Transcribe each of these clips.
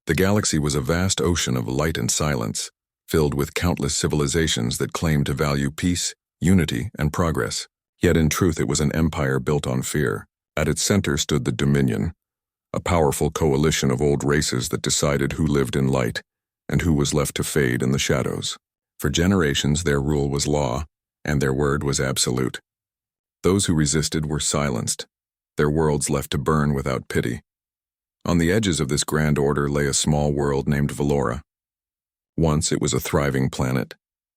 The galaxy was a vast ocean of light and silence, filled with countless civilizations that claimed to value peace, unity, and progress. Yet in truth it was an empire built on fear. At its center stood the Dominion, a powerful coalition of old races that decided who lived in light and who was left to fade in the shadows. For generations their rule was law, and their word was absolute. Those who resisted were silenced, their worlds left to burn without pity. On the edges of this grand order lay a small world named Valora. Once it was a thriving planet,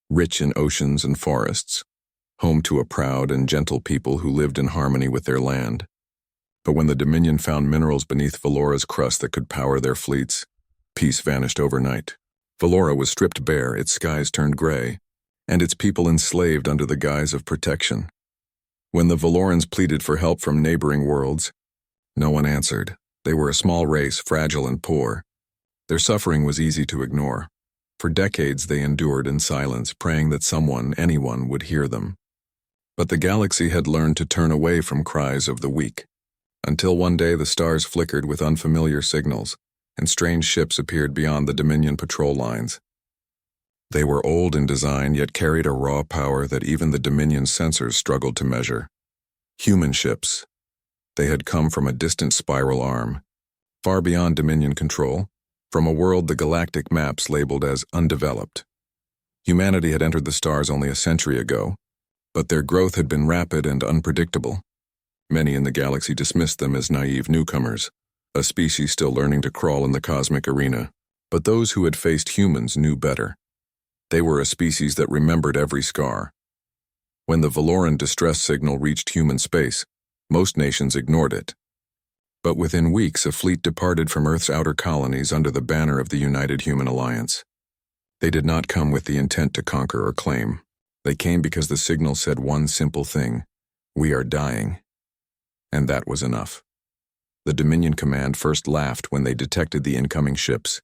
rich in oceans and forests, home to a proud and gentle people who lived in harmony with their land. But when the Dominion found minerals beneath Valora's crust that could power their fleets, peace vanished overnight. Valora was stripped bare, its skies turned gray, and its people enslaved under the guise of protection. When the Valorans pleaded for help from neighboring worlds, no one answered. They were a small race, fragile and poor. Their suffering was easy to ignore. For decades they endured in silence, praying that someone, anyone, would hear them. But the galaxy had learned to turn away from cries of the weak, until one day the stars flickered with unfamiliar signals, and strange ships appeared beyond the Dominion patrol lines. They were old in design, yet carried a raw power that even the Dominion sensors struggled to measure. Human ships. They had come from a distant spiral arm, far beyond Dominion control, from a world the galactic maps labeled as undeveloped. Humanity had entered the stars only a century ago, but their growth had been rapid and unpredictable. Many in the galaxy dismissed them as naive newcomers, a species still learning to crawl in the cosmic arena. But those who had faced humans knew better. They were a species that remembered every scar. When the Valoran distress signal reached human space, most nations ignored it. But within weeks, a fleet departed from Earth's outer colonies under the banner of the United Human Alliance. They did not come with the intent to conquer or claim. They came because the signal said one simple thing: we are dying. And that was enough. The Dominion Command first laughed when they detected the incoming ships.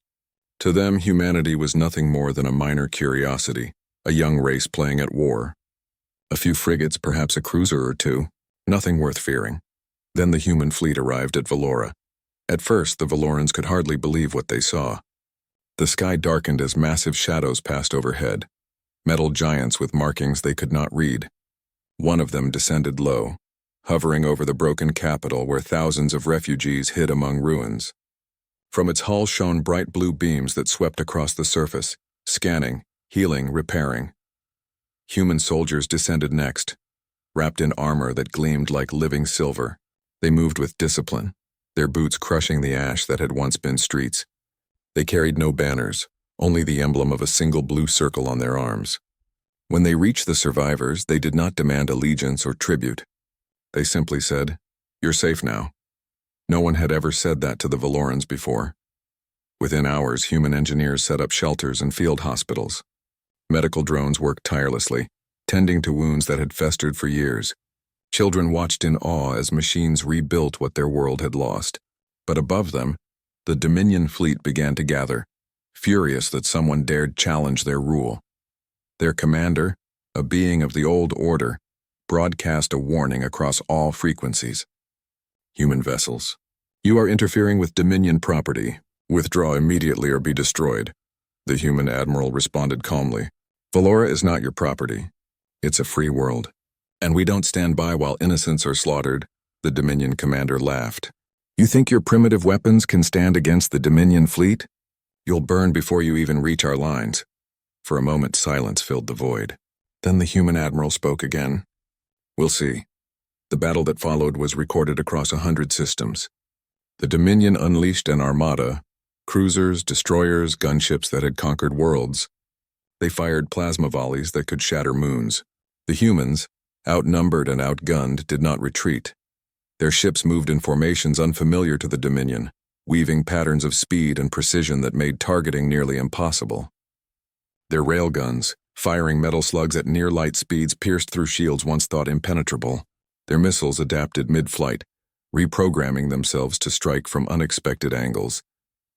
To them, humanity was nothing more than a minor curiosity, a young race playing at war. A few frigates, perhaps a cruiser or two, nothing worth fearing. Then the human fleet arrived at Valora. At first, the Valorans could hardly believe what they saw. The sky darkened as massive shadows passed overhead, metal giants with markings they could not read. One of them descended low, hovering over the broken capital where thousands of refugees hid among ruins. From its hull shone bright blue beams that swept across the surface, scanning, healing, repairing. Human soldiers descended next, wrapped in armor that gleamed like living silver. They moved with discipline, their boots crushing the ash that had once been streets. They carried no banners, only the emblem of a single blue circle on their arms. When they reached the survivors, they did not demand allegiance or tribute. They simply said, "You're safe now." No one had ever said that to the Valorans before. Within hours, human engineers set up shelters and field hospitals. Medical drones worked tirelessly, tending to wounds that had festered for years. Children watched in awe as machines rebuilt what their world had lost. But above them, the Dominion fleet began to gather, furious that someone dared challenge their rule. Their commander, a being of the old order, broadcast a warning across all frequencies. Human vessels, you are interfering with Dominion property. Withdraw immediately or be destroyed. The human admiral responded calmly. Valora is not your property. It's a free world. And we don't stand by while innocents are slaughtered. The Dominion commander laughed. You think your primitive weapons can stand against the Dominion fleet? You'll burn before you even reach our lines. For a moment, silence filled the void. Then the human admiral spoke again. We'll see. The battle that followed was recorded across 100 systems. The Dominion unleashed an armada, cruisers, destroyers, gunships that had conquered worlds. They fired plasma volleys that could shatter moons. The humans, outnumbered and outgunned, did not retreat. Their ships moved in formations unfamiliar to the Dominion, weaving patterns of speed and precision that made targeting nearly impossible. Their railguns, firing metal slugs at near-light speeds, pierced through shields once thought impenetrable. Their missiles adapted mid-flight, reprogramming themselves to strike from unexpected angles.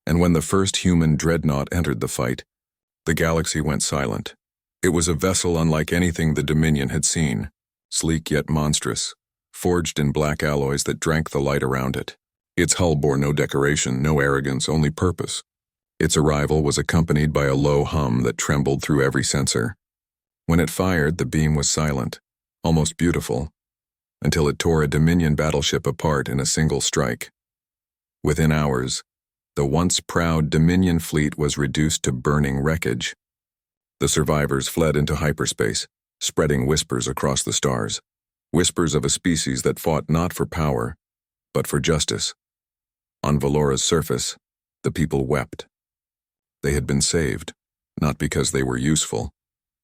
And when the first human dreadnought entered the fight, the galaxy went silent. It was a vessel unlike anything the Dominion had seen, sleek yet monstrous, forged in black alloys that drank the light around it. Its hull bore no decoration, no arrogance, only purpose. Its arrival was accompanied by a low hum that trembled through every sensor. When it fired, the beam was silent, almost beautiful, until it tore a Dominion battleship apart in a single strike. Within hours, the once proud Dominion fleet was reduced to burning wreckage. The survivors fled into hyperspace, spreading whispers across the stars, whispers of a species that fought not for power, but for justice. On Valora's surface, the people wept. They had been saved, not because they were useful,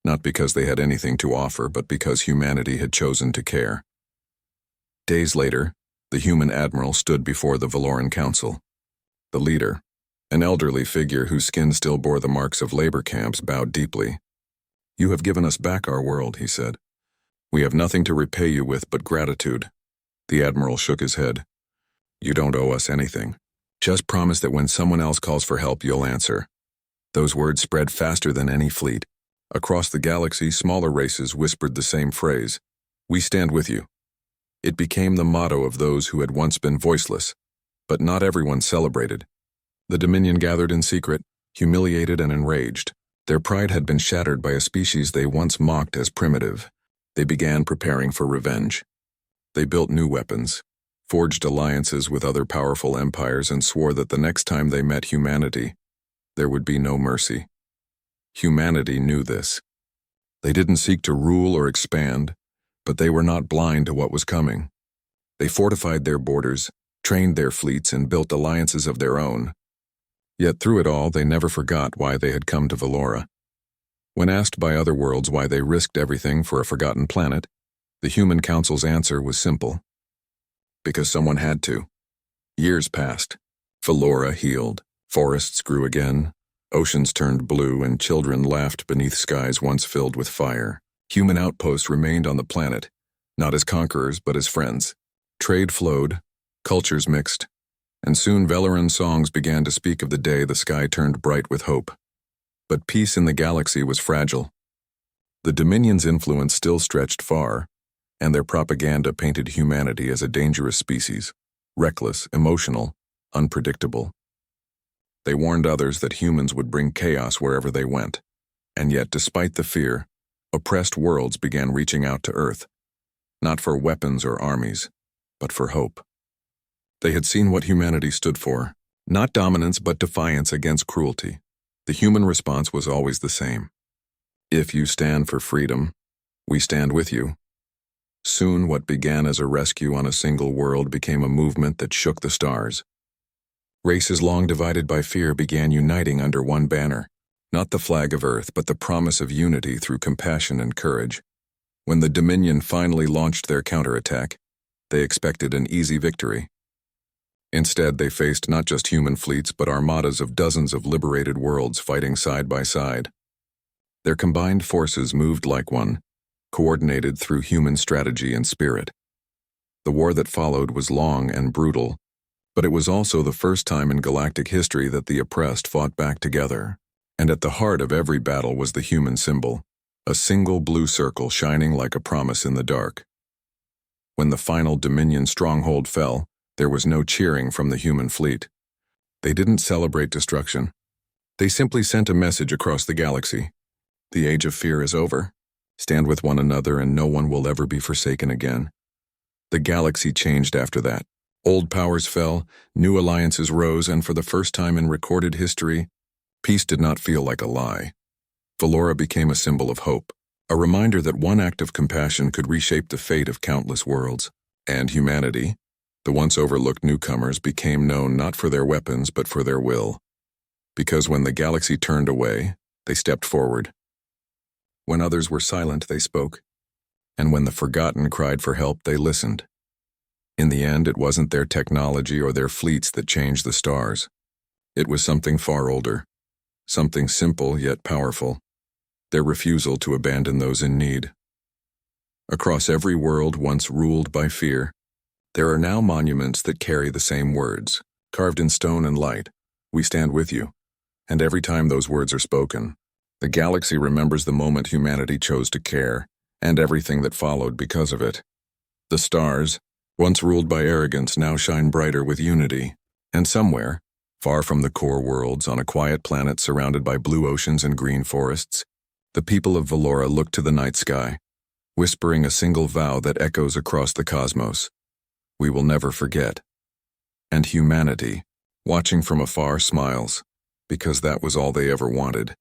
not because they had anything to offer, but because humanity had chosen to care. Days later, the human admiral stood before the Valoran Council. The leader, an elderly figure whose skin still bore the marks of labor camps, bowed deeply. "You have given us back our world," he said. "We have nothing to repay you with but gratitude." The admiral shook his head. "You don't owe us anything. Just promise that when someone else calls for help, you'll answer." Those words spread faster than any fleet. Across the galaxy, smaller races whispered the same phrase, "We stand with you." It became the motto of those who had once been voiceless, but not everyone celebrated. The Dominion gathered in secret, humiliated and enraged. Their pride had been shattered by a species they once mocked as primitive. They began preparing for revenge. They built new weapons, forged alliances with other powerful empires, and swore that the next time they met humanity, there would be no mercy. Humanity knew this. They didn't seek to rule or expand, but they were not blind to what was coming. They fortified their borders, trained their fleets, and built alliances of their own. Yet through it all, they never forgot why they had come to Valora. When asked by other worlds why they risked everything for a forgotten planet, the Human Council's answer was simple. Because someone had to. Years passed. Valora healed. Forests grew again. Oceans turned blue, and children laughed beneath skies once filled with fire. Human outposts remained on the planet, not as conquerors but as friends. Trade flowed, cultures mixed, and soon Valoran songs began to speak of the day the sky turned bright with hope. But peace in the galaxy was fragile. The Dominion's influence still stretched far, and their propaganda painted humanity as a dangerous species, reckless, emotional, unpredictable. They warned others that humans would bring chaos wherever they went, and yet, despite the fear, oppressed worlds began reaching out to Earth, not for weapons or armies, but for hope. They had seen what humanity stood for, not dominance but defiance against cruelty. The human response was always the same. If you stand for freedom, we stand with you. Soon what began as a rescue on a single world became a movement that shook the stars. Races long divided by fear began uniting under one banner, not the flag of Earth, but the promise of unity through compassion and courage. When the Dominion finally launched their counterattack, they expected an easy victory. Instead, they faced not just human fleets, but armadas of dozens of liberated worlds fighting side by side. Their combined forces moved like one, coordinated through human strategy and spirit. The war that followed was long and brutal, but it was also the first time in galactic history that the oppressed fought back together. And at the heart of every battle was the human symbol, a single blue circle shining like a promise in the dark. When the final Dominion stronghold fell, there was no cheering from the human fleet. They didn't celebrate destruction. They simply sent a message across the galaxy. The age of fear is over. Stand with one another and no one will ever be forsaken again. The galaxy changed after that. Old powers fell, new alliances rose, and for the first time in recorded history, peace did not feel like a lie. Valora became a symbol of hope, a reminder that one act of compassion could reshape the fate of countless worlds. And humanity, the once overlooked newcomers, became known not for their weapons but for their will. Because when the galaxy turned away, they stepped forward. When others were silent, they spoke. And when the forgotten cried for help, they listened. In the end, it wasn't their technology or their fleets that changed the stars. It was something far older, something simple yet powerful, their refusal to abandon those in need. Across every world once ruled by fear, there are now monuments that carry the same words, carved in stone and light. We stand with you. And every time those words are spoken, the galaxy remembers the moment humanity chose to care, and everything that followed because of it. The stars, once ruled by arrogance, now shine brighter with unity. And somewhere, Far from the core worlds, on a quiet planet surrounded by blue oceans and green forests, the people of Valora look to the night sky, whispering a single vow that echoes across the cosmos. We will never forget. And humanity, watching from afar, smiles, because that was all they ever wanted.